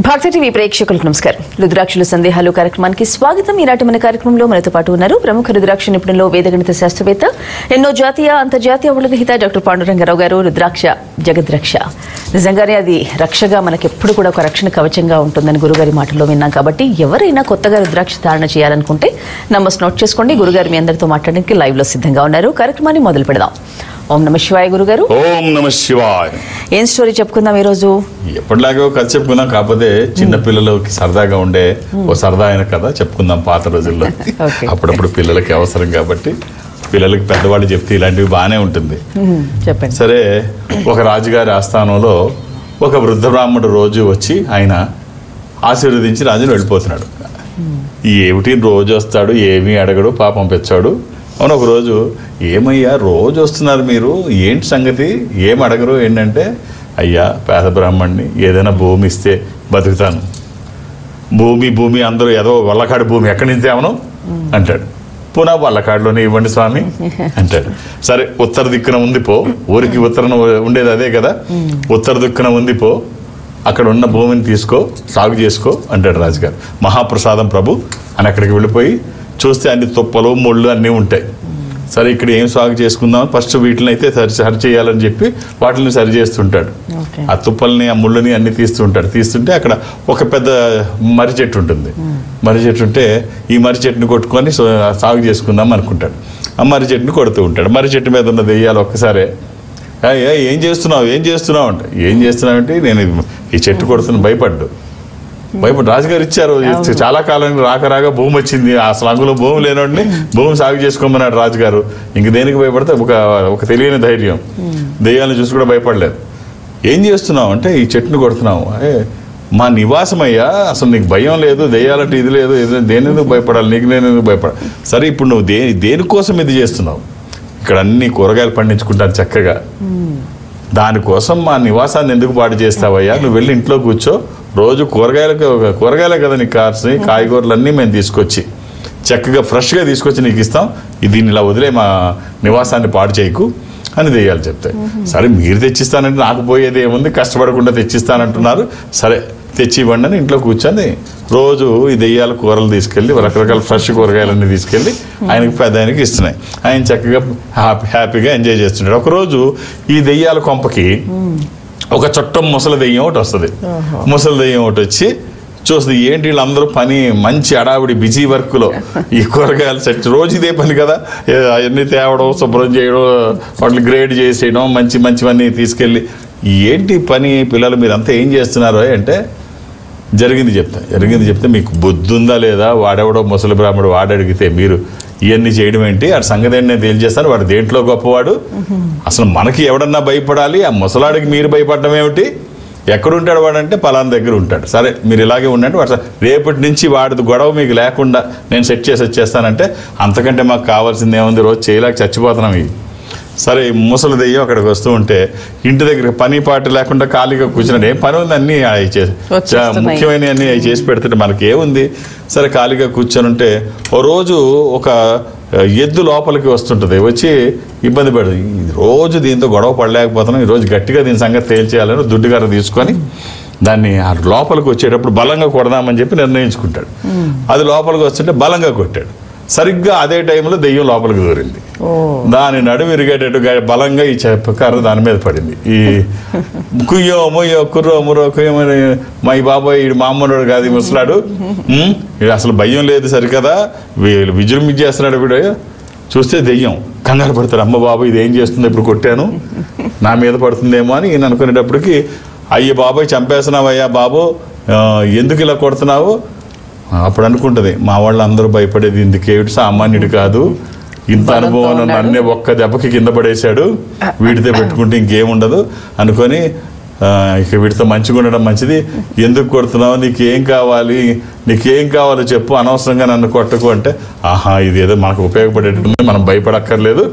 భారత టీవీ ప్రేక్షకులకు నమస్కారం. రుద్రాక్షల సందేహాలు కార్యక్రమానికి స్వాగతం. ఈనాటి మన కార్యక్రమంలో మనతో పాటు ఉన్నారు ప్రముఖ రుద్రాక్ష నిపుణులు, వేదగణిత శాస్త్రవేత్త, ఎన్నో జాతీయ అంతర్జాతీయ అవార్డుల గ్రహీత డాక్టర్ పాండురంగారావు గారు. రుద్రాక్ష జగద్రక్ష, నిజంగానే అది రక్షగా మనకెప్పుడు కూడా ఒక రక్షణ కవచంగా ఉంటుందని గురుగారి మాటల్లో విన్నాం. కాబట్టి ఎవరైనా కొత్తగా రుద్రాక్ష ధారణ చేయాలనుకుంటే నంబర్స్ నోట్ చేసుకోండి. గురుగారు మీ అందరితో మాట్లాడడానికి లైవ్ లో సిద్ధంగా ఉన్నారు. కార్యక్రమాన్ని మొదలు పెడదాం. ఓం నమ శివాయ. గురుగారు, ఓం నమ శివాయ. ఏం స్టోరీ చెప్పుకుందాం ఈ రోజు? ఎప్పటిలాగో కథ చెప్పుకుందాం, కాకపోతే చిన్న పిల్లలకి సరదాగా ఉండే ఓ సరదా అయిన కథ చెప్పుకుందాం. పాత రోజుల్లో అప్పుడప్పుడు పిల్లలకి అవసరం కాబట్టి పిల్లలకి పెద్దవాళ్ళు చెప్తే ఇలాంటివి బాగానే ఉంటుంది. చెప్పండి. సరే, ఒక రాజుగారి ఆస్థానంలో ఒక వృద్ధ బ్రాహ్మణుడు రోజు వచ్చి ఆయన ఆశీర్వదించి రాజుని వెళ్ళిపోతున్నాడు. ఏమిటి రోజు వస్తాడు, ఏమీ అడగడు, పాపం పెచ్చాడు. అవును, ఒకరోజు ఏమయ్యా రోజు వస్తున్నారు మీరు, ఏంటి సంగతి, ఏం అడగరు ఏంటంటే, అయ్యా పేద బ్రాహ్మణ్ణి, ఏదైనా భూమి ఇస్తే బతుకుతాను. భూమి అందరూ ఏదో వల్లకాడు భూమి ఎక్కడి నుంచి తేవను అంటాడు. పునః వల్లకాడులోనే ఇవ్వండి స్వామి అంటాడు. సరే, ఉత్తర దిక్కున ఉంది పో, ఊరికి ఉత్తరం ఉండేది అదే కదా, ఉత్తర దిక్కున ఉంది పో, అక్కడ ఉన్న భూమిని తీసుకో, సాగు చేసుకో అంటాడు రాజుగారు. మహాప్రసాదం ప్రభు అని అక్కడికి వెళ్ళిపోయి చూస్తే అన్ని తుప్పలు ముళ్ళు అన్నీ ఉంటాయి. సరే, ఇక్కడ ఏం సాగు చేసుకుందాం, ఫస్ట్ వీటిని అయితే సరి చేయాలని చెప్పి వాటిని సరి చేస్తుంటాడు. ఆ తుప్పల్ని ఆ ముళ్ళని అన్ని తీస్తుంటే అక్కడ ఒక పెద్ద మర్రి చెట్టు ఉంటుంది. మర్రి చెట్టు ఉంటే ఈ మర్రి చెట్టుని కొట్టుకొని సాగు చేసుకుందాం అనుకుంటాడు. ఆ మర్రి చెట్టుని కొడుతూ ఉంటాడు. మర్రి చెట్టు మీద ఉన్న దెయ్యాలు ఒక్కసారే ఏం చేస్తున్నావు అంటే, ఏం చేస్తున్నావంటే నేను ఈ చెట్టు కొడుతున్నా భయపడ్డు రాజుగారు ఇచ్చారు, చాలా కాలం రాక భూమి వచ్చింది, అసలు అందులో భూమి లేనోడిని భూమి సాగు చేసుకోమన్నాడు రాజుగారు. ఇంక దేనికి భయపడితే ఒక తెలియని ధైర్యం, దెయ్యాలను చూసి కూడా భయపడలేదు. ఏం చేస్తున్నావు అంటే, ఈ చెట్టును కొడుతున్నావు. మా నివాసం అయ్యా, అసలు నీకు భయం లేదు, దెయ్యాలంటే ఇది లేదు, దేని భయపడాలి, నీకు నేను ఎందుకు భయపడాలి. సరే, ఇప్పుడు నువ్వు దేనికోసం ఇది చేస్తున్నావు, ఇక్కడ అన్ని కూరగాయలు పండించుకుంటాను చక్కగా, దానికోసం మా నివాసాన్ని ఎందుకు పాడు చేస్తావయ్యా, నువ్వు వెళ్ళి ఇంట్లో కూర్చో, రోజు కూరగాయలే కదా నీకు కాల్సి, కాయగూరలన్నీ మేము తీసుకొచ్చి చక్కగా ఫ్రెష్గా తీసుకొచ్చి నీకు ఇస్తాం, దీన్ని ఇలా వదిలే, మా నివాసాన్ని పాడు చేయకు అని దెయ్యాలు చెప్తాయి. సరే, మీరు తెచ్చిస్తానంటే నాకు పోయేది ఏముంది, కష్టపడకుండా తెచ్చిస్తానంటున్నారు, సరే తెచ్చి ఇవ్వండి అని ఇంట్లో కూర్చొని రోజు ఈ దెయ్యాల కూరలు తీసుకెళ్ళి, రకరకాల ఫ్రెష్ కూరగాయలన్నీ తీసుకెళ్ళి ఆయనకి పెద్దాయనకి ఇస్తున్నాయి. ఆయన చక్కగా హ్యాపీగా ఎంజాయ్ చేస్తున్నాడు. ఒకరోజు ఈ దెయ్యాల కొంపకి ఒక చుట్టం ముసలి దెయ్యం ఒకటి వస్తుంది. ముసలి దెయ్యం ఒకటి వచ్చి చూస్తుంది, ఏంటి వీళ్ళందరూ పని మంచి అడావిడి బిజీ వర్క్లో, ఈ కూరగాయలు సెట్ రోజు ఇదే పని కదా, అవన్నీ తేవడం, శుభ్రం చేయడం, వాటిని గ్రేడ్ చేసేయడం, మంచివన్నీ తీసుకెళ్ళి, ఏంటి పని పిల్లలు మీరంతా ఏం చేస్తున్నారు అంటే, జరిగింది చెప్తే మీకు బుద్ధి ఉందా లేదా, వాడెవడో ముసలి బ్రాహ్మడు వాడు అడిగితే మీరు ఇవన్నీ చేయడం ఏంటి, ఆ సంగతి ఏంటి నేను తేల్చేస్తాను, వాడు దేంట్లో గొప్పవాడు, అసలు మనకి ఎవడన్నా భయపడాలి, ఆ ముసలాడికి మీరు భయపడడం ఏమిటి, ఎక్కడుంటాడు వాడంటే పలానా దగ్గర ఉంటాడు, సరే మీరు ఇలాగే ఉండండి, వాడు రేపటి నుంచి వాడిది గొడవ మీకు లేకుండా నేను సెట్ చేసి వచ్చేస్తానంటే, అంతకంటే మాకు కావాల్సింది ఏముంది, రోజు చేయలేక చచ్చిపోతున్నాం ఇవి. సరే, ముసలి దెయ్యం అక్కడికి వస్తూ ఉంటే ఇంటి దగ్గర పని పాటు లేకుండా ఖాళీగా కూర్చున్నాడు. ఏం పని ఉంది, అన్నీ ముఖ్యమైన అన్నీ అవి చేసి పెడుతుంటే మనకి ఏముంది. సరే, ఖాళీగా కూర్చొని ఉంటే ఓ రోజు ఒక ఎద్దు లోపలికి వస్తుంటుంది, వచ్చి ఇబ్బంది పడుతుంది, రోజు దీంతో గొడవ పడలేకపోతున్నాం, ఈరోజు గట్టిగా దీని సంగతి తేల్చేయాలని దుడ్డుగారు తీసుకొని దాన్ని ఆ లోపలికి వచ్చేటప్పుడు బలంగా కొడదామని చెప్పి నిర్ణయించుకుంటాడు. అది లోపలికి వస్తుంటే బలంగా కొట్టాడు. సరిగ్గా అదే టైంలో దెయ్యం లోపలికి దూరింది. దాని నడుము ఇరిగేటట్టు బలంగా ఈ కర్ర దాని మీద పడింది. ఈ కుయ్యో ముయ్యో కుర్రో మురో కుయ్యమని మా ఈ బాబాయ్ ఈ మామూలు కాదు, ముసలాడు, అసలు భయం లేదు సరికదా, విజృంభించేస్తున్నాడు వీడు. చూస్తే దెయ్యం కంగారు పడతాడు, అమ్మ బాబు ఇది ఏం చేస్తుంది, ఇప్పుడు కొట్టాను నా మీద పడుతుందేమో అని ఈయన అనుకునేటప్పటికి, అయ్య బాబాయ్ చంపేస్తున్నావయ్యా బాబు, ఎందుకు ఇలా కొడుతున్నావు. అప్పుడు అనుకుంటుంది, మా వాళ్ళు అందరూ భయపడేది ఇందుకేమిటి, సామాన్యుడు కాదు, ఇంత అనుభవం నన్నే ఒక్క దెబ్బకి కింద పడేశాడు, వీటితో పెట్టుకుంటే ఇంకేముండదు అనుకొని, ఇక వీటితో మంచిగా ఉండడం మంచిది, ఎందుకు కొడుతున్నావు, నీకేం కావాలో చెప్పు, అనవసరంగా నన్ను కొట్టకు అంటే, ఆహా ఇది ఏదో మనకు ఉపయోగపడేటట్టుంది, మనం భయపడక్కర్లేదు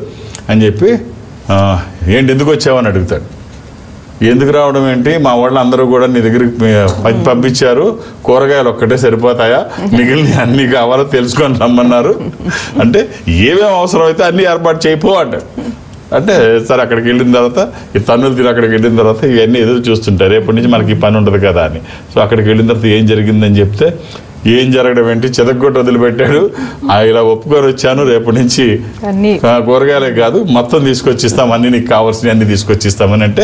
అని చెప్పి, ఏంటి ఎందుకు వచ్చావని అడుగుతాడు. ఎందుకు రావడం ఏంటి, మా వాళ్ళు అందరూ కూడా నీ దగ్గరికి పంపించారు, కూరగాయలు ఒక్కటే సరిపోతాయా, మిగిలిన అన్ని కావాలో తెలుసుకొని రమ్మన్నారు అంటే, ఏమేమి అవసరం అయితే అన్ని ఏర్పాటు చేయిపో అంటాడు. అంటే సరే అక్కడికి వెళ్ళిన తర్వాత ఈ తన్నులు తిని అక్కడికి వెళ్ళిన తర్వాత ఇవన్నీ ఎదురు చూస్తుంటారు రేపటి నుంచి మనకి ఈ పని ఉండదు కదా అని. సో అక్కడికి వెళ్ళిన తర్వాత ఏం జరిగిందని చెప్తే ఏం జరగడం ఏంటి చెదగొట్టు వదిలిపెట్టాడు. ఇలా ఒప్పుకొని వచ్చాను రేపటి నుంచి కూరగాయలే కాదు మొత్తం తీసుకొచ్చిస్తాం, అన్ని నీకు కావాల్సినవి అన్ని తీసుకొచ్చిస్తామని అంటే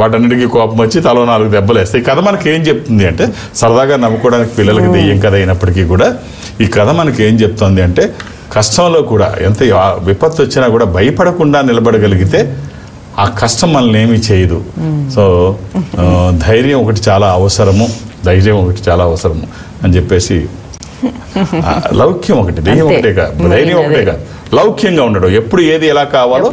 వాటన్నిటికీ కోపం వచ్చి తలో 4 దెబ్బలు వేస్తాయి. ఈ కథ మనకి ఏం చెప్తుంది అంటే సరదాగా నవ్వుకోవడానికి పిల్లలకి దెయ్యం కథ అయినప్పటికీ కూడా ఈ కథ మనకి ఏం చెప్తుంది అంటే కష్టంలో కూడా ఎంత విపత్తు వచ్చినా కూడా భయపడకుండా నిలబడగలిగితే ఆ కష్టం మనల్ని ఏమీ చేయదు. సో ధైర్యం ఒకటి చాలా అవసరము అని చెప్పేసి లౌక్యం ఒకటి, దెయ్యం ఒకటే కాదు, ధైర్యం ఒకటే కాదు, లౌక్యంగా ఉండడం, ఎప్పుడు ఏది ఎలా కావాలో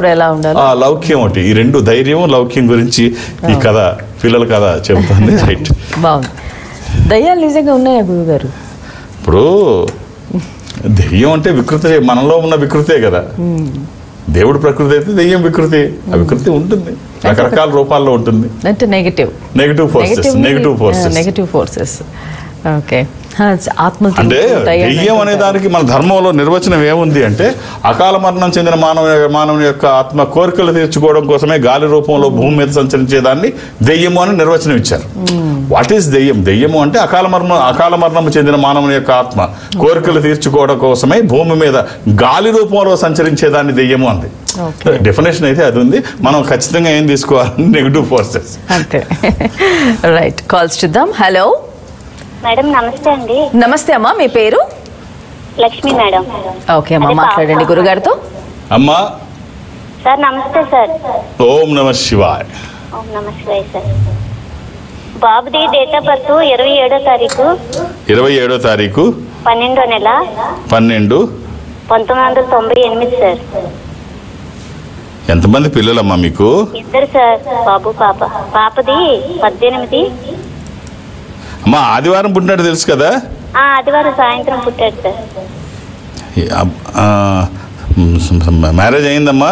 ఆ లౌక్యం ఒకటి. ఈ 2 ధైర్యం లౌక్యం గురించి ఈ కథ పిల్లల కథ చెబుతుంది. రైట్, దయ్యాలు నిజంగా ఉన్నాయా గురుగారు? ఇప్పుడు దెయ్యం అంటే వికృతి, మనలో ఉన్న వికృతే కదా. దేవుడు ప్రకృతి అయితే దెయ్యం వికృతి, ఆ వికృతి ఉంటుంది, రకరకాల రూపాల్లో ఉంటుంది. అంటే నెగటివ్ ఫోర్సెస్. ఓకే, అంటే దెయ్యం అనే దానికి మన ధర్మంలో నిర్వచనం ఏముంది అంటే అకాల మరణం చెందిన మానవుని యొక్క ఆత్మ కోరికలు తీర్చుకోవడం కోసమే గాలి రూపంలో భూమి మీద సంచరించేదాన్ని దెయ్యము అని నిర్వచనం ఇచ్చారు. వాట్ ఈస్ దెయ్యం? దెయ్యము అంటే అకాల మరణం చెందిన మానవుని యొక్క ఆత్మ కోరికలు తీర్చుకోవడం కోసమే భూమి మీద గాలి రూపంలో సంచరించేదాన్ని దెయ్యము అంది. డెఫినేషన్ అయితే అది ఉంది. మనం ఖచ్చితంగా ఏం తీసుకోవాలి? Negative forces. అంతే. రైట్, కాల్స్ చూద్దాం. హలో మేడం, నమస్తే అండి. నమస్తే అమ్మా, మీ పేరు? లక్ష్మి మేడం. ఓకే అమ్మా, మాట్లాడండి గురుగారితో. అమ్మా సార్ నమస్తే సార్. ఓం నమ శివాయ. ఓం నమ శివాయ సార్. బాబుది డేట్ ఆఫ్ బర్త్ 27వ తారీఖు 12వ నెల 1998 సార్. ఎంతమంది పిల్లలమ్మా మీకు? 2 సార్, బాబు పాప. పాపది 18. అమ్మా ఆదివారం పుట్టినట్టు తెలుసు కదా? ఆదివారం సాయంత్రం పుట్టాడు సార్. మ్యారేజ్ అయిందమ్మా?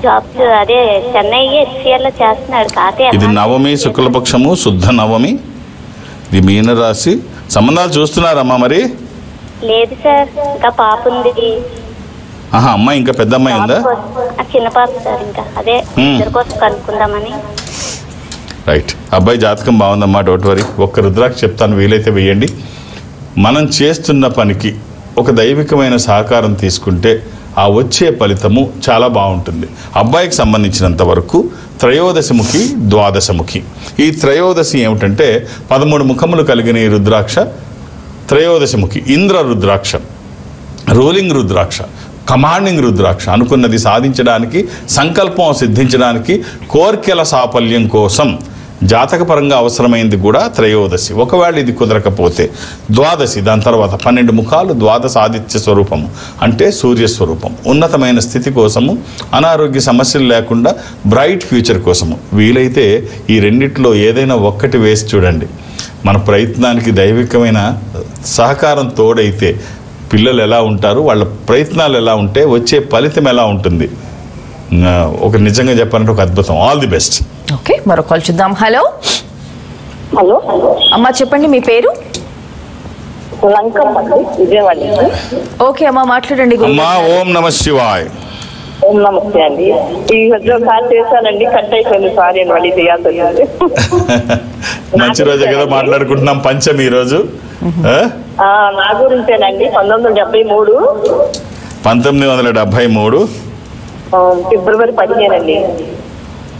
జాబ్ అదే చెన్నై HCL లో చేస్తున్నాడు. కాతే ఇది నవమి, శుక్లపక్షము, శుద్ధ నవమి, ఇది మీనరాశి. సంబంధాలు చూస్తున్నారమ్మా? మరి లేదు సార్, ఇంకా పాప ఉంది. అమ్మాయి ఇంకా పెద్ద అమ్మాయి ఉందా? చిన్న పాప సార్. ఇంకా అదే ఇద్దరి కోసం కనుక్కుందామని. రైట్, అబ్బాయి జాతకం బాగుందమ్మా, డోంట్ వరీ. ఒక్క రుద్రాక్ష చెప్తాను, వీలైతే వేయండి. మనం చేస్తున్న పనికి ఒక దైవికమైన సహకారం తీసుకుంటే ఆ వచ్చే ఫలితము చాలా బాగుంటుంది. అబ్బాయికి సంబంధించినంత వరకు త్రయోదశముఖి, ద్వాదశముఖి. ఈ త్రయోదశి ఏమిటంటే 13 ముఖములు కలిగిన ఈ రుద్రాక్ష త్రయోదశముఖి. ఇంద్ర రుద్రాక్ష, రూలింగ్ రుద్రాక్ష, కమాండింగ్ రుద్రాక్ష. అనుకున్నది సాధించడానికి, సంకల్పం సిద్ధించడానికి, కోర్కెల సాఫల్యం కోసం జాతకపరంగా అవసరమైంది కూడా త్రయోదశి. ఒకవేళ ఇది కుదరకపోతే ద్వాదశి, దాని తర్వాత 12 ముఖాలు, ద్వాదశ ఆదిత్య స్వరూపము అంటే సూర్యస్వరూపం. ఉన్నతమైన స్థితి కోసము, అనారోగ్య సమస్యలు లేకుండా బ్రైట్ ఫ్యూచర్ కోసము. వీలైతే ఈ రెండిట్లో ఏదైనా ఒక్కటి వేసి చూడండి. మన ప్రయత్నానికి దైవికమైన సహకారం తోడైతే పిల్లలు ఎలా ఉంటారు, వాళ్ళ ప్రయత్నాలు ఎలా ఉంటే వచ్చే ఫలితం ఎలా ఉంటుంది, ఒక నిజంగా చెప్పాలంటే ఒక అద్భుతం. All the best. ఓకే, మరో కాల్ చూద్దాం. హలో అమ్మా, చెప్పండి మీ పేరు? ఓకే అమ్మా, మాట్లాడండి. అమ్మా ఓం నమ శివాయ్. ఓం నమస్తే అండి. ఈ ఒకసారి చేశానండి, కట్ అయిపోయింది. సారీ అండి, మళ్ళీ చేయాల్సి. మంచి రోజే కదా మాట్లాడుకుంటున్నాం. పంచమి ఈ రోజు నా గురించేనండి. 1973 ఫిబ్రవరి 15 అండి.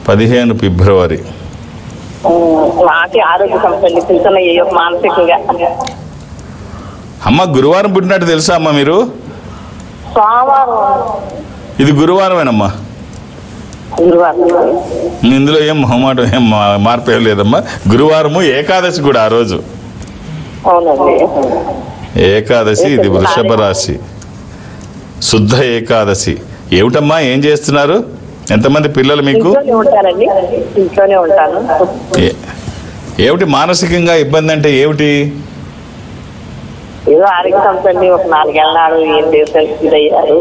15 ఫిబ్రవరి. నాకే ఆరోగ్య సమస్యలు తెలుస్తున్నాయి మానసికంగా. అమ్మ గురువారం పుట్టినట్టు తెలుసా అమ్మా మీరు? సోమవారం. ఇది గురువారమేనమ్మా. ఇందులో ఏం మొహమాటం, ఏం మార్పు ఏం లేదమ్మా. గురువారము, ఏకాదశి కూడా ఆ రోజు. ఏకాదశి. ఇది వృషభ రాశి, శుద్ధ ఏకాదశి. ఏమిటమ్మా, ఏం చేస్తున్నారు? ఎంతమంది పిల్లలు మీకు? ఇంట్లోనే ఉంటాను. ఏమిటి మానసికంగా ఇబ్బంది అంటే ఏమిటి? ఏదో ఆరోగ్య సమస్యలు. ఒక 4 ఏళ్ళ నాడు ఏం చేశారు, ఇదయ్యారు.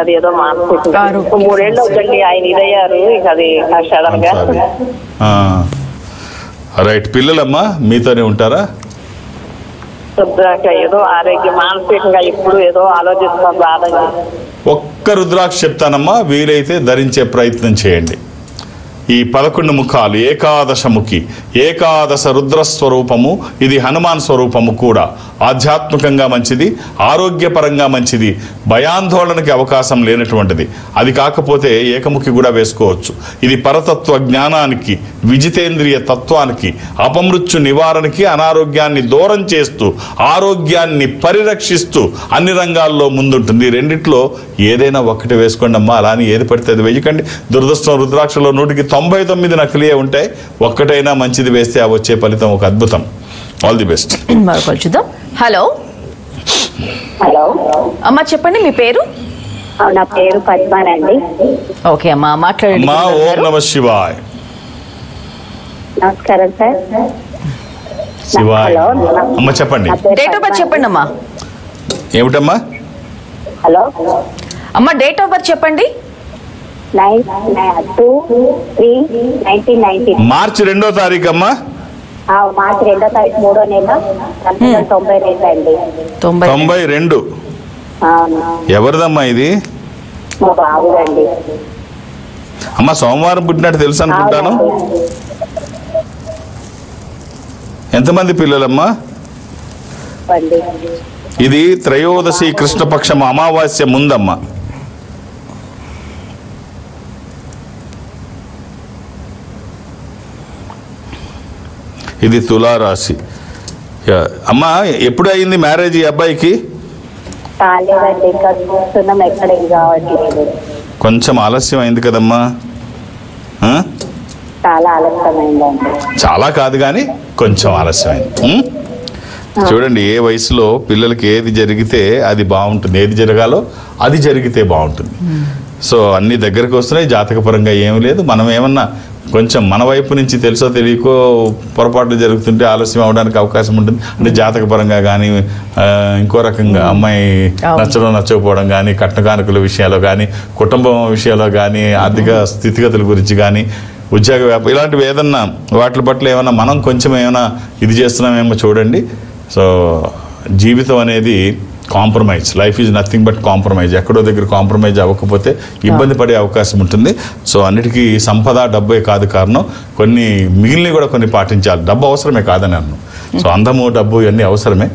అది ఏదో మానసికంగా 3 ఏళ్ళు అవుతండి ఆయన ఇదయ్యారు. ఇక అది సడన్ గా. రైట్. పిల్లలమ్మా మీతోనే ఉంటారా? ఏదో ఆరోగ్య మానసికంగా ఇప్పుడు ఏదో ఆలోచిస్తున్నా బాధ. ఒక్క రుద్రాక్ష చెప్తానమ్మా, వీలైతే ధరించే ప్రయత్నం చేయండి. ఈ 11 ముఖాలు, ఏకాదశముఖి, ఏకాదశ రుద్రస్వరూపము. ఇది హనుమాన్ స్వరూపము కూడా. ఆధ్యాత్మికంగా మంచిది, ఆరోగ్యపరంగా మంచిది, భయాందోళనకి అవకాశం లేనటువంటిది. అది కాకపోతే ఏకముఖి కూడా వేసుకోవచ్చు. ఇది పరతత్వ జ్ఞానానికి, విజితేంద్రియ తత్వానికి, అపమృత్యు నివారణకి, అనారోగ్యాన్ని దూరం చేస్తూ ఆరోగ్యాన్ని పరిరక్షిస్తూ అన్ని రంగాల్లో ముందుంటుంది. రెండిట్లో ఏదైనా ఒక్కటి వేసుకోండి అమ్మా, అలా అని ఏది పడితే అది వేయకండి. దురదృష్టం రుద్రాక్షలో 199 నకిలీయే ఉంటాయి. ఒక్కటైనా మంచిది వేస్తే ఆ వచ్చే ఫలితం ఒక అద్భుతం. All the best. మరొకరు చూద్దాం. హలో హలో అమ్మా, చెప్పండి మీ పేరు? నా పేరు పద్మానండి. ఓకే అమ్మా, మాట్లాడండి. అమ్మా, ఓం నమ శివాయ్. నమస్కారం సార్. శివాయ్. అమ్మ చెప్పండి. డేట్ ఆఫ్ బర్త్ చెప్పండి అమ్మా. ఏమిటమ్మా? హలో అమ్మ, డేట్ ఆఫ్ బర్త్ చెప్పండి. 9/2/3/1990. మార్చి 2వ తారీఖు అమ్మా. మార్చి 2వ తారీఖు 3వ నెల 1992 అండి. 92. ఎవరిదమ్మా ఇది? మా బాబుదండి. అమ్మ, సోమవారం పుట్టినట్టు తెలుసు అనుకుంటాను. ఎంతమంది పిల్లలమ్మా? ఇది త్రయోదశి కృష్ణపక్షం అమావాస్య ముందమ్మా. ఇది తులారాశి. అమ్మా, ఎప్పుడు అయింది మ్యారేజ్ ఈ అబ్బాయికి? కొంచెం ఆలస్యం అయింది కదమ్మా. చాలా కాదు కానీ కొంచెం ఆలస్యమైంది. చూడండి, ఏ వయసులో పిల్లలకి ఏది జరిగితే అది బాగుంటుంది, ఏది జరగాలో అది జరిగితే బాగుంటుంది. సో అన్ని దగ్గరకు వస్తున్నాయి. జాతకపరంగా ఏమి లేదు. మనం ఏమన్నా కొంచెం మన వైపు నుంచి తెలుసో తెలియకో పొరపాట్లు జరుగుతుంటే ఆలస్యం అవడానికి అవకాశం ఉంటుంది. అంటే జాతకపరంగా కానీ ఇంకో రకంగా అమ్మాయి నచ్చడం నచ్చకపోవడం కానీ, కట్న కానుకల విషయాల్లో కానీ, కుటుంబం విషయాల్లో కానీ, ఆర్థిక స్థితిగతుల గురించి కానీ, ఉద్యోగ వ్యాపారం ఇలాంటివి ఏదన్నా వాటి పట్ల ఏమన్నా మనం కొంచెం ఏమైనా ఇది చేస్తున్నామేమో చూడండి. సో జీవితం అనేది compromise. Life is nothing but compromise. ఎక్కడో దగ్గర కాంప్రమైజ్ అవ్వకపోతే ఇబ్బంది పడే అవకాశం ఉంటుంది. సో అన్నిటికీ సంపద, డబ్బే కాదు కారణం. కొన్ని మిగిలినవి కూడా కొన్ని పాటించాలి. డబ్బు అవసరమే కాదని అన్నాను. సో అందము, డబ్బు ఇవన్నీ అవసరమే.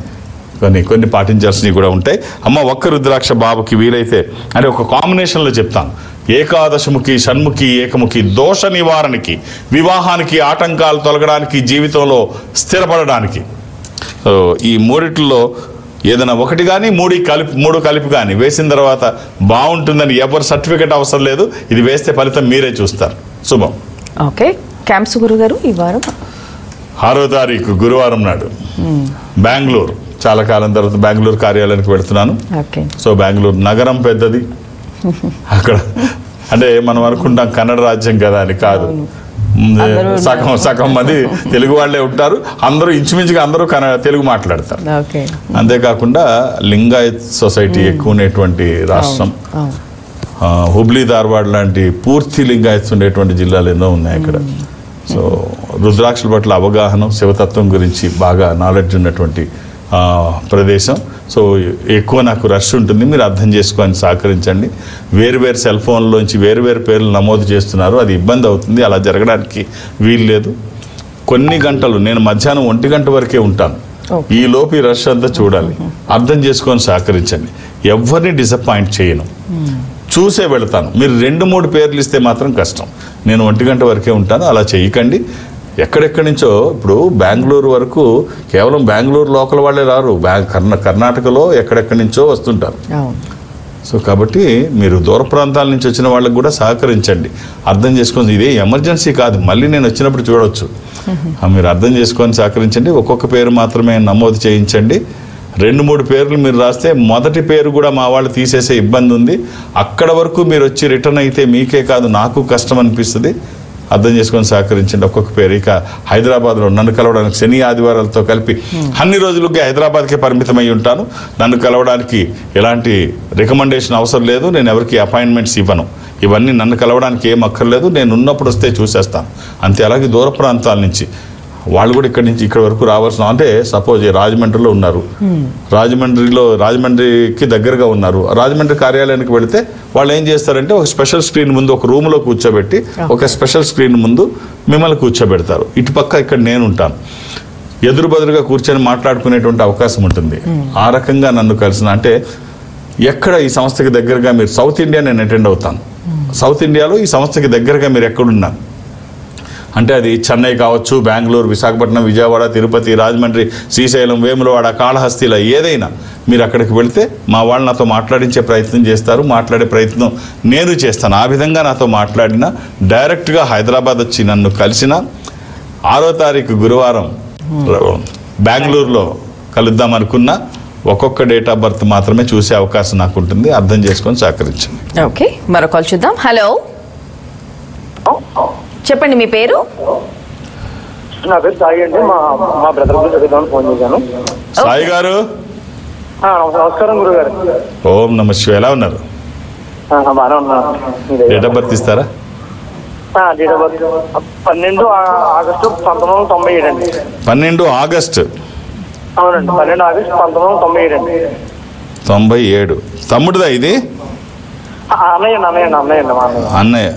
కొన్ని పాటించాల్సినవి కూడా ఉంటాయి. అమ్మ, ఒక్క రుద్రాక్ష బాబుకి వీలైతే అంటే ఒక కాంబినేషన్లో చెప్తాను. ఏకాదశముఖి, షణ్ముఖి, ఏకముఖి దోష నివారణకి, వివాహానికి ఆటంకాలు తొలగడానికి, జీవితంలో స్థిరపడడానికి. సో ఈ మూడిట్లో ఏదైనా ఒకటి కానీ మూడు కలిపి కానీ వేసిన తర్వాత బాగుంటుందని ఎవరు సర్టిఫికెట్ అవసరం లేదు. ఇది వేస్తే ఫలితం మీరే చూస్తారు. శుభం. ఓకే, క్యాంప్స్ గురుగారు ఈ వారం 6వ తారీఖు గురువారం నాడు బెంగళూరు. చాలా కాలం తర్వాత బెంగళూరు కార్యాలయానికి వెళుతున్నాను. సో బెంగళూరు నగరం పెద్దది. అక్కడ అంటే మనం అనుకుంటాం కన్నడ రాజ్యం కదా అని, కాదు. సగం మంది తెలుగు వాళ్ళే ఉంటారు. అందరూ ఇంచుమించుగా అందరూ తెలుగు మాట్లాడతారు. అంతేకాకుండా లింగాయత్ సొసైటీ ఎక్కువ ఉండేటువంటి రాష్ట్రం. హుబ్లీ, ధార్వాడ్ లాంటి పూర్తి లింగాయత్స్ ఉండేటువంటి జిల్లాలు ఎన్నో ఉన్నాయి అక్కడ. సో రుద్రాక్షల పట్ల అవగాహన, శివతత్వం గురించి బాగా నాలెడ్జ్ ఉన్నటువంటి ప్రదేశం. సో ఎక్కువ నాకు రష్ ఉంటుంది. మీరు అర్థం చేసుకొని సహకరించండి. వేరువేరు సెల్ ఫోన్లోంచి వేరువేరు పేర్లు నమోదు చేస్తున్నారు. అది ఇబ్బంది అవుతుంది. అలా జరగడానికి వీలు లేదు. కొన్ని గంటలు, నేను మధ్యాహ్నం 1 గంట వరకే ఉంటాను. ఈ లోపు ఈ రష్ అంతా చూడాలి. అర్థం చేసుకొని సహకరించండి. ఎవరిని డిసప్పాయింట్ చేయను, చూసే వెళతాను. మీరు 2-3 పేర్లు ఇస్తే మాత్రం కష్టం. నేను 1 గంట వరకే ఉంటాను. అలా చేయకండి. ఎక్కడెక్కడి నుంచో, ఇప్పుడు బెంగళూరు వరకు కేవలం బెంగళూరు లోకల్ వాళ్ళే రారు. కర్ణాటకలో ఎక్కడెక్కడి నుంచో వస్తుంటారు. సో కాబట్టి మీరు దూర ప్రాంతాల నుంచి వచ్చిన వాళ్ళకి కూడా సహకరించండి. అర్థం చేసుకొని, ఇదే ఎమర్జెన్సీ కాదు, మళ్ళీ నేను వచ్చినప్పుడు చూడవచ్చు. మీరు అర్థం చేసుకొని సహకరించండి. ఒక్కొక్క పేరు మాత్రమే నమోదు చేయించండి. 2-3 పేర్లు మీరు రాస్తే మొదటి పేరు కూడా మా వాళ్ళు తీసేసే ఇబ్బంది ఉంది. అక్కడ వరకు మీరు వచ్చి రిటర్న్ అయితే మీకే కాదు నాకు కష్టం అనిపిస్తుంది. అర్థం చేసుకొని సహకరించండి. ఒక్కొక్క పేరు. ఇక హైదరాబాద్లో నన్ను కలవడానికి శని ఆదివారాలతో కలిపి అన్ని రోజులకి హైదరాబాద్కే పరిమితమై ఉంటాను. నన్ను కలవడానికి ఎలాంటి రికమెండేషన్ అవసరం లేదు. నేను ఎవరికి అపాయింట్మెంట్స్ ఇవ్వను. ఇవన్నీ నన్ను కలవడానికి ఏం అక్కర్లేదు. నేను ఉన్నప్పుడు వస్తే చూసేస్తాను అంతే. అలాగే దూర ప్రాంతాల నుంచి వాళ్ళు కూడా ఇక్కడి నుంచి ఇక్కడ వరకు రావాల్సిన, అంటే సపోజ్ రాజమండ్రిలో ఉన్నారు, రాజమండ్రికి దగ్గరగా ఉన్నారు, రాజమండ్రి కార్యాలయానికి వెళితే వాళ్ళు ఏం చేస్తారంటే ఒక స్పెషల్ స్క్రీన్ ముందు ఒక రూమ్లో కూర్చోబెట్టి ఒక స్పెషల్ స్క్రీన్ ముందు మిమ్మల్ని కూర్చోబెడతారు. ఇటుపక్క ఇక్కడ నేను ఉంటాను, ఎదురుబదురుగా కూర్చొని మాట్లాడుకునేటువంటి అవకాశం ఉంటుంది. ఆ రకంగా నన్ను కలిసిన, అంటే ఎక్కడ ఈ సంస్థకి దగ్గరగా మీరు సౌత్ ఇండియా నేను అటెండ్ అవుతాను, సౌత్ ఇండియాలో ఈ సంస్థకి దగ్గరగా మీరు ఎక్కడున్నా అంటే అది చెన్నై కావచ్చు, బెంగళూరు, విశాఖపట్నం, విజయవాడ, తిరుపతి, రాజమండ్రి, శ్రీశైలం, వేములవాడ, కాళహస్తిలో ఏదైనా మీరు అక్కడికి వెళితే మా వాళ్ళు నాతో మాట్లాడించే ప్రయత్నం చేస్తారు, మాట్లాడే ప్రయత్నం నేను చేస్తాను. ఆ విధంగా నాతో మాట్లాడిన, డైరెక్ట్గా హైదరాబాద్ వచ్చి నన్ను కలిసిన, 6వ తారీఖు గురువారం బెంగళూరులో కలుద్దాం అనుకున్నా, ఒక్కొక్క డేట్ ఆఫ్ బర్త్ మాత్రమే చూసే అవకాశం నాకు ఉంటుంది. అర్థం చేసుకొని సహకరించండి. ఓకే, మరో కాల్ చూద్దాం. హలో, చెప్పండి మీ పేరు? నా పేరు సాయి అండి. మా బ్రదర్ గురించి ఫోన్ చేశాను. సాయి గారు నమస్కారం గురుగారు. ఓం నమ శివాయ. ఎలా ఉన్నారు? బాగానే ఉన్నాను. డేట్ ఆఫ్ బర్త్ ఇస్తారా? డేట్ ఆఫ్ బర్త్ 12 ఆగస్టు 1997 అండి. 12 ఆగస్టు? అవునండి, 12 ఆగస్టు 1997 అండి. 97. తమ్ముడుదా ఇది? అన్నయ్య.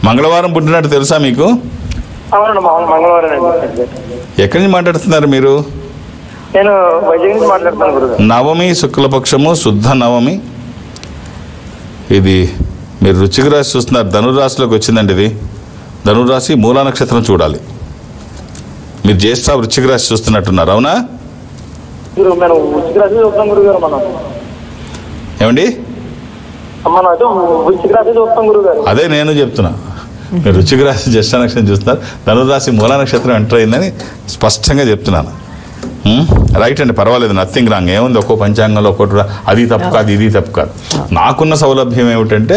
మంగళవారం పుట్టినట్టు తెలుసా మీకు? అవునండి, మంగళవారం అండి. ఎక్కడి నుంచి మాట్లాడుతున్నారు మీరు? నేను వైజాగ్ నుంచి మాట్లాడుతున్నాను గురుగారు. నవమి శుక్లపక్షము, శుద్ధ నవమి. ఇది మీరు వృశ్చిక రాశి చూస్తున్నారు, ధనురాశిలోకి వచ్చిందండి. ఇది ధనురాశి, మూలా నక్షత్రం చూడాలి. మీరు జ్యేష్ఠ వృశ్చిక రాశి చూస్తున్నట్టున్నారు, అవునా? ఏమండి? అదే నేను చెప్తున్నా, మీరు వృశ్చిక రాశి జ్యేష్ఠ నక్షత్రం చూస్తున్నారు, ధనురాశి మూలా నక్షత్రం ఎంటర్ అయిందని స్పష్టంగా చెప్తున్నాను. రైట్ అండి, పర్వాలేదు, నథింగ్ రాంగ్. ఏముంది, ఒక్కో పంచాంగంలో ఒక్కొక్కటి అది తప్పు కాదు, ఇది తప్పు కాదు. నాకున్న సౌలభ్యం ఏమిటంటే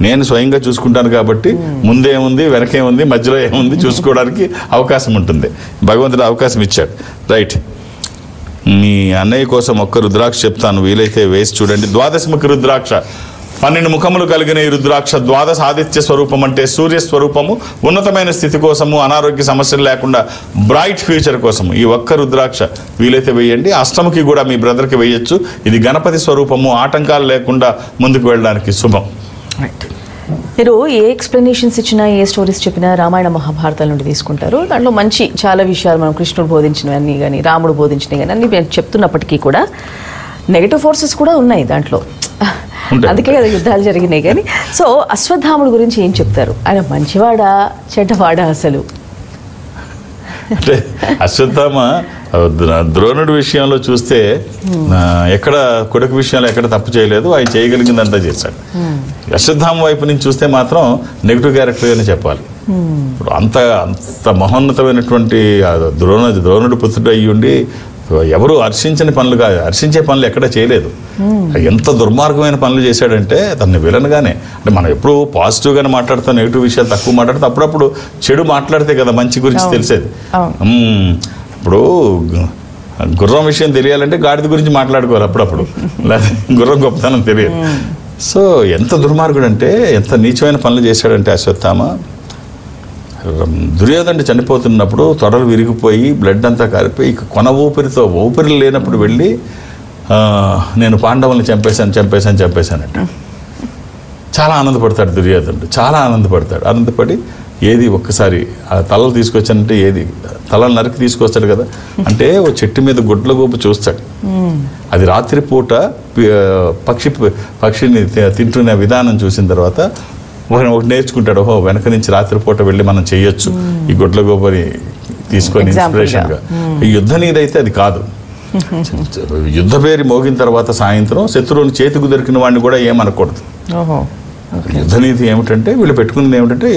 నేను స్వయంగా చూసుకుంటాను కాబట్టి ముందేముంది, వెనకేముంది, మధ్యలో ఏముంది చూసుకోవడానికి అవకాశం ఉంటుంది. భగవంతుడు అవకాశం ఇచ్చాడు. రైట్, మీ అన్నయ్య కోసం ఒక్క రుద్రాక్ష చెప్తాను, వీలైతే వేసి చూడండి. ద్వాదశముఖి రుద్రాక్ష, 12 ముఖములు కలిగిన ఈ రుద్రాక్ష ద్వాదశ ఆదిత్య స్వరూపం, అంటే సూర్య స్వరూపము, ఉన్నతమైన స్థితి కోసము, అనారోగ్య సమస్యలు లేకుండా బ్రైట్ ఫ్యూచర్ కోసము ఈ ఒక్క రుద్రాక్ష వీలైతే వేయండి. అష్టముకి కూడా మీ బ్రదర్కి వేయచ్చు. ఇది గణపతి స్వరూపము, ఆటంకాలు లేకుండా ముందుకు వెళ్ళడానికి శుభం. మీరు ఏ ఎక్స్ప్లెనేషన్స్ ఇచ్చినా, ఏ స్టోరీస్ చెప్పినా రామాయణ మహాభారతాల నుండి తీసుకుంటారు. దాంట్లో మంచి చాలా విషయాలు మనం కృష్ణుడు బోధించినవన్నీ కానీ, రాముడు బోధించినవి కానీ అన్ని చెప్తున్నప్పటికీ కూడా నెగటివ్ ఫోర్సెస్ కూడా ఉన్నాయి దాంట్లో. అందుకే కదా యుద్ధాలు జరిగినాయి. కానీ సో అశ్వత్థాముడు గురించి ఏం చెప్తారు? ఆయన మంచివాడా చెడ్డవాడా అసలు? అంటే అశ్వత్థామ ద్రోణుడి విషయంలో చూస్తే ఎక్కడ కొడుకు విషయంలో ఎక్కడ తప్పు చేయలేదు, ఆయన చేయగలిగిందంతా చేశాడు. అశ్వత్థామ వైపు నుంచి చూస్తే మాత్రం నెగిటివ్ క్యారెక్టర్ అని చెప్పాలి. ఇప్పుడు అంత మహోన్నతమైనటువంటి ద్రోణుడు పుత్రుడు అయ్యుండి ఎవరు హర్షించని పనులు కాదు, హర్షించే పనులు ఎక్కడ చేయలేదు. ఎంత దుర్మార్గమైన పనులు చేశాడంటే తనని విలన్గానే, అంటే మనం ఎప్పుడు పాజిటివ్గానే మాట్లాడతాం, నెగిటివ్ విషయాలు తక్కువ మాట్లాడితే అప్పుడప్పుడు చెడు మాట్లాడితే కదా మంచి గురించి తెలిసేది. ఇప్పుడు గుర్రం విషయం తెలియాలంటే గాడిద గురించి మాట్లాడుకోవాలి అప్పుడప్పుడు, లేదా గుర్రం గొప్పతనం తెలియదు. సో ఎంత దుర్మార్గుడు అంటే, ఎంత నీచమైన పనులు చేశాడంటే అశ్వత్థామ. దుర్యోధనుడు చనిపోతున్నప్పుడు తొడలు విరిగిపోయి బ్లడ్ అంతా కారిపోయి ఇక కొన ఊపిరి లేనప్పుడు వెళ్ళి నేను పాండవుల్ని చంపేశానంట. చాలా ఆనందపడతాడు దుర్యోధనుడు, చాలా ఆనందపడి ఏది ఒక్కసారి ఆ తలలు తీసుకొచ్చానంటే, ఏది తలలు నరికి తీసుకొస్తాడు కదా, అంటే ఓ చెట్టు మీద గుడ్ల గోపు చూస్తాడు. అది రాత్రిపూట పక్షిని తింటున్న విధానం చూసిన తర్వాత ఒకటి నేర్చుకుంటాడు. ఓహో, వెనక నుంచి రాత్రిపూట వెళ్ళి మనం చేయొచ్చు ఈ గుడ్ల గోపని తీసుకొని ఇన్స్పిరేషన్గా. ఈ యుద్ధ నీదైతే అది కాదు. యుద్ధ పేరు మోగిన తర్వాత సాయంత్రం శత్రువుని చేతికి దొరికిన వాడిని కూడా ఏమనకూడదు. యుద్ధ నీతి ఏమిటంటే వీళ్ళు పెట్టుకున్నది ఏమిటంటే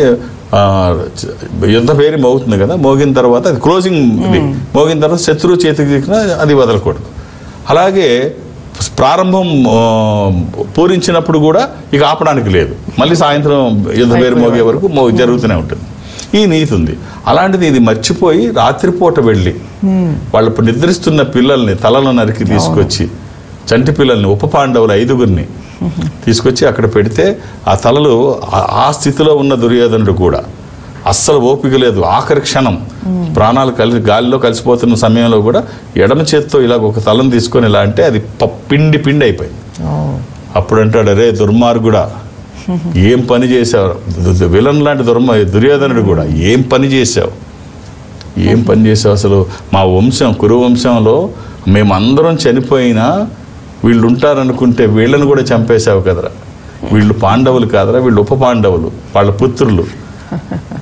యుద్ధ పేరు మోగుతుంది కదా, మోగిన తర్వాత అది క్లోజింగ్, మోగిన తర్వాత శత్రువు చేతికి దొరికిన అది వదలకూడదు. అలాగే ప్రారంభం పూరించినప్పుడు కూడా ఇక ఆపడానికి లేదు, మళ్ళీ సాయంత్రం యుద్ధ పేరు మోగే వరకు జరుగుతూనే ఉంటుంది. ఈ నీతి ఉంది. అలాంటిది ఇది మర్చిపోయి రాత్రిపూట వెళ్ళి వాళ్ళు నిద్రిస్తున్న పిల్లల్ని తలలు నరికి తీసుకొచ్చి, చంటి పిల్లల్ని ఉప పాండవులు 5గురిని తీసుకొచ్చి అక్కడ పెడితే ఆ తలలు ఆ స్థితిలో ఉన్న దుర్యోధనుడు కూడా అస్సలు ఓపిక లేదు. ఆఖరి క్షణం ప్రాణాలు గాలిలో కలిసిపోతున్న సమయంలో కూడా ఎడమ చేత్తో ఇలాగ ఒక తలం తీసుకొని ఇలా అంటే అది పిండి అయిపోయింది. అప్పుడు అంటాడు, అరే దుర్మార్గుడా, ఏం పని చేశావు, విలన్ లాంటి దుర్యోధనుడు కూడా ఏం పని చేశావు అసలు మా వంశం కురు వంశంలో మేమందరం చనిపోయినా వీళ్ళు ఉంటారనుకుంటే వీళ్ళని కూడా చంపేశావు కదరా, వీళ్ళు పాండవులు కాదరా, వీళ్ళు ఉప పాండవులు, వాళ్ళ పుత్రులు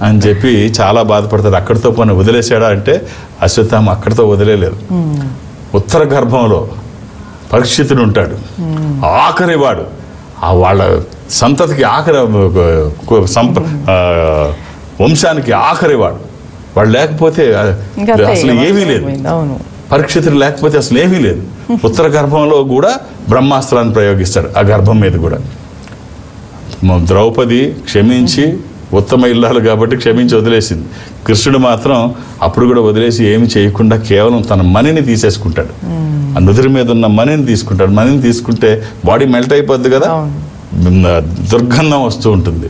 అని చెప్పి చాలా బాధపడతాడు. అక్కడితో పని వదిలేశాడా అంటే అశ్వత్థామ అక్కడితో వదిలేదు. ఉత్తర గర్భంలో పరీక్షితుడు ఉంటాడు, ఆఖరి వాడు, వాళ్ళ సంతతికి ఆఖరి వంశానికి ఆఖరి వాడు లేకపోతే అసలు ఏమీ లేదు. పరీక్షితుడు లేకపోతే అసలు ఏమీ లేదు. ఉత్తర గర్భంలో కూడా బ్రహ్మాస్త్రాన్ని ప్రయోగిస్తాడు ఆ గర్భం మీద కూడా. ద్రౌపది క్షమించి ఉత్తమ ఇల్లాలు కాబట్టి క్షమించి వదిలేసింది. కృష్ణుడు మాత్రం అప్పుడు కూడా వదిలేసి ఏమి చేయకుండా కేవలం తన మణిని తీసేసుకుంటాడు. ఆ నుదురు మీద ఉన్న మణిని తీసుకుంటాడు. మణిని తీసుకుంటే బాడీ మెల్ట్ అయిపోద్ది కదా, దుర్గంధం వస్తూ ఉంటుంది.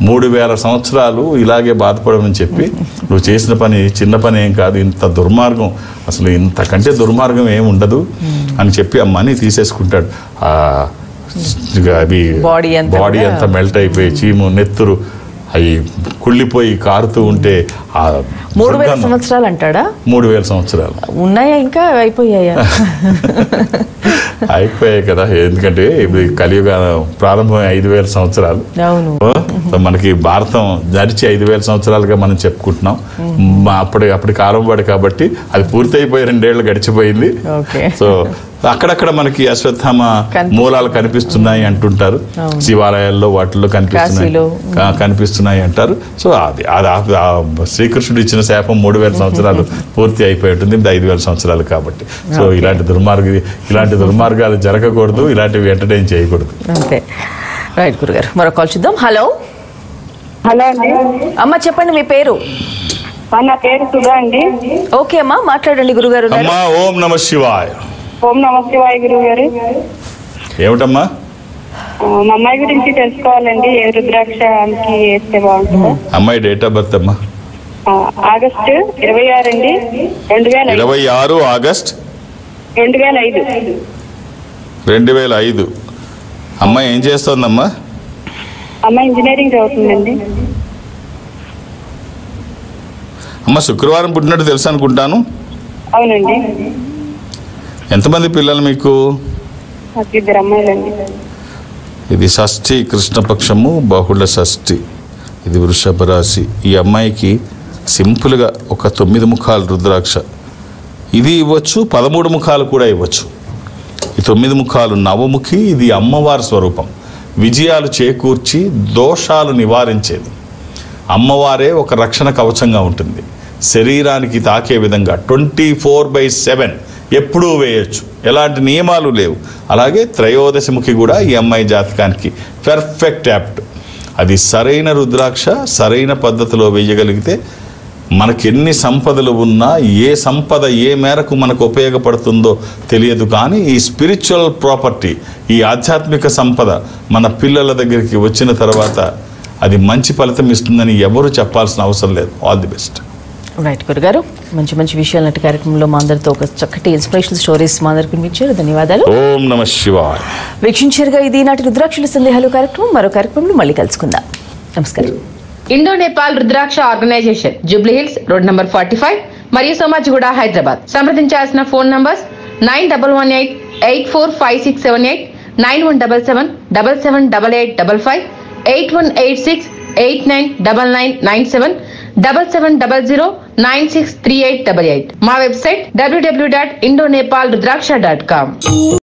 3000 సంవత్సరాలు ఇలాగే బాధపడమని చెప్పి నువ్వు చేసిన పని చిన్న పని ఏం కాదు, ఇంత దుర్మార్గం అసలు ఇంతకంటే దుర్మార్గం ఏమి ఉండదు అని చెప్పి ఆ మనీ తీసేసుకుంటాడు. అవి బాడీ అంతా మెల్ట్ అయిపోయి చీము నెత్తురు అవి కుళ్ళిపోయి కారుతూ ఉంటే 3000 సంవత్సరాలు అంటాడా? 3000 సంవత్సరాలు ఉన్నాయా ఇంకా అయిపోయాయా? అయిపోయాయి కదా, ఎందుకంటే ఇప్పుడు కలియుగ ప్రారంభం 5000 సంవత్సరాలు. మనకి భారతం నడిచి 5000 సంవత్సరాలుగా మనం చెప్పుకుంటున్నాం. అప్పటి కాలం వాడు కాబట్టి అది పూర్తి అయిపోయి 2 ఏళ్ళు గడిచిపోయింది. సో అక్కడక్కడ మనకి అశ్వత్థామ మూలాలు కనిపిస్తున్నాయి అంటుంటారు, శివాలయాల్లో వాటిల్లో కనిపిస్తున్నాయి అంటారు. సో అది శ్రీకృష్ణుడు ఇచ్చిన శాపం 3000 సంవత్సరాలు పూర్తి అయిపోయి ఉంటుంది, 5000 సంవత్సరాలు కాబట్టి. సో ఇలాంటి దుర్మార్గాలు జరగకూడదు, ఇలాంటివి ఎంటర్టైన్ చేయకూడదు. అంతే. రైట్ గురుగారు, మరో కాల్ చూద్దాం. హలో అండి. అమ్మ చెప్పండి, మీ పేరు? నా పేరు సుధా అండి. ఓకే అమ్మా, మాట్లాడండి గురుగారు. ఓం నమః శివాయ. ఓం నమః శివాయ గురుగారు. ఏమిటమ్మా? మా అమ్మాయి గురించి తెలుసుకోవాలండి. ఏ రుద్రాక్షకి వేస్తే బాగుంటుందా? అమ్మాయి డేట్ ఆఫ్ బర్త్ అమ్మా? ఆగస్టు 26 అండి, 26 ఆగస్ట్ 2005. 2005. అమ్మాయి ఏం చేస్తోందమ్మా? అమ్మాయి ఇంజనీరింగ్ చదువుతుందండి. అమ్మ శుక్రవారం పుట్టినట్టు తెలుసు అనుకుంటాను. అవునండి. ఎంతమంది పిల్లలు మీకు? 2 అమ్మాయిలండి. ఇది షష్ఠి కృష్ణపక్షము, బహుళ షష్ఠి, ఇది వృషభ రాశి. ఈ అమ్మాయికి సింపుల్గా ఒక 9 ముఖాలు రుద్రాక్ష ఇది ఇవ్వచ్చు, 13 ముఖాలు కూడా ఇవ్వచ్చు. ఈ 9 ముఖాలు నవముఖి, ఇది అమ్మవారి స్వరూపం, విజయాలు చేకూర్చి దోషాలు నివారించేది. అమ్మవారే ఒక రక్షణ కవచంగా ఉంటుంది. శరీరానికి తాకే విధంగా 24/7 ఎప్పుడూ వేయచ్చు, ఎలాంటి నియమాలు లేవు. అలాగే త్రయోదశముఖి కూడా ఈ అమ్మాయి జాతకానికి పర్ఫెక్ట్ యాప్ట్. అది సరైన రుద్రాక్ష సరైన పద్ధతిలో వేయగలిగితే మనకి ఎన్ని సంపదలు ఉన్నా ఏ సంపద ఏ మేరకు మనకు ఉపయోగపడుతుందో తెలియదు. కానీ ఈ స్పిరిచువల్ ప్రాపర్టీ, ఈ ఆధ్యాత్మిక సంపద మన పిల్లల దగ్గరికి వచ్చిన తర్వాత అది మంచి ఫలితం ఇస్తుందని ఎవరు చెప్పాల్సిన అవసరం లేదు. All the best. రైట్ గురుగారు, మంచి మంచి విషయాలు నాటి కార్యక్రమంలో మా అందరితో ఒక చక్కటి ఇన్స్పిరేషనల్ స్టోరీస్ మా అందరికి వినిపించారు. ధన్యవాదాలు. ఓం నమః శివాయ. వీక్షించారుగా ఇది నాటి రుద్రాక్షల సందేహాలు కార్యక్రమం. మరో కార్యక్రమంలో మళ్ళీ కలుసుకుందాం. నమస్కారం. Indo Nepal Rudraksha organisation, jubilee hills road number 45 మరియు సోమాజిగూడ, హైదరాబాద్. సంప్రదించాల్సిన ఫోన్ నంబర్స్ 9118845678, 9177778855, 8186899997, 7700963888. మా వెబ్సైట్ www.indonepalrudraksha.com.